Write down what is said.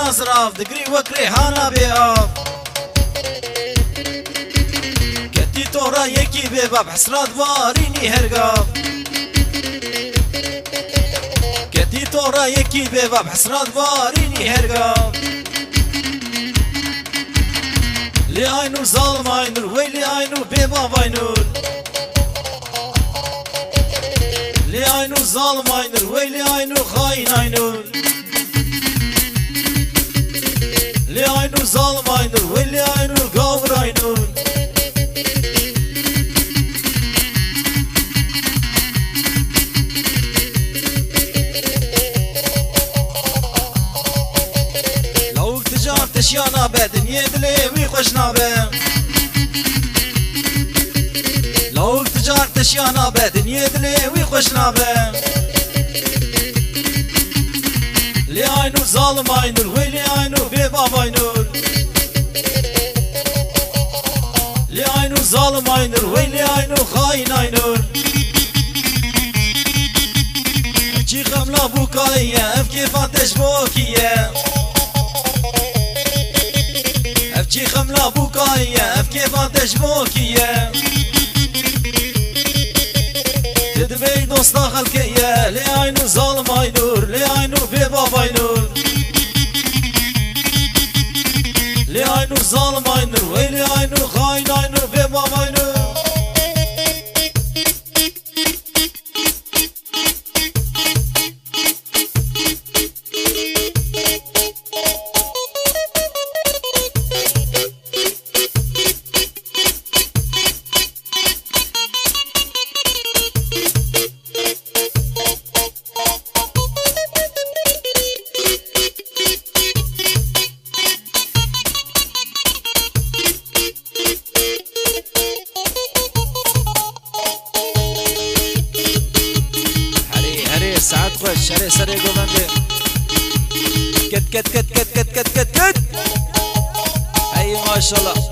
نازراف دگری وکری هانا بی آف کتی تورا یکی بی باب حسرات وارینی هرگاف کتی تورا یکی بی باب حسرات وارینی هرگاف لی آینور ظالم آینور ویلی آینور بی باب آینور لی آینور ظالم آینور ویلی آینور خاین آینور لی آینور ظالم آینور ویلی آینور گاور آینور لو تجار تشيانا بدنيا دلي ويخش نابه لو تجار تشيانا بدنيا دلي ويخش نابه لي عينو ظالم عينو ويلي عينو بيباب عينو لي عينو ظالم عينو ويلي عينو خاين عينو ابجي خملا بوكاية ابكي فاتش بوكية ابجي خملا بوكاية ابكي فاتش بوكية تدبي دوستا خلقية لي عينو ظالم عينور لي عينو بيباب عينور لي عينو ظالم عينور ويلي عينو خاين عينور بيباب عينور ساعات خوش شري سري قومندي كت كت كت كت كت كت كت كت اي ما شاء الله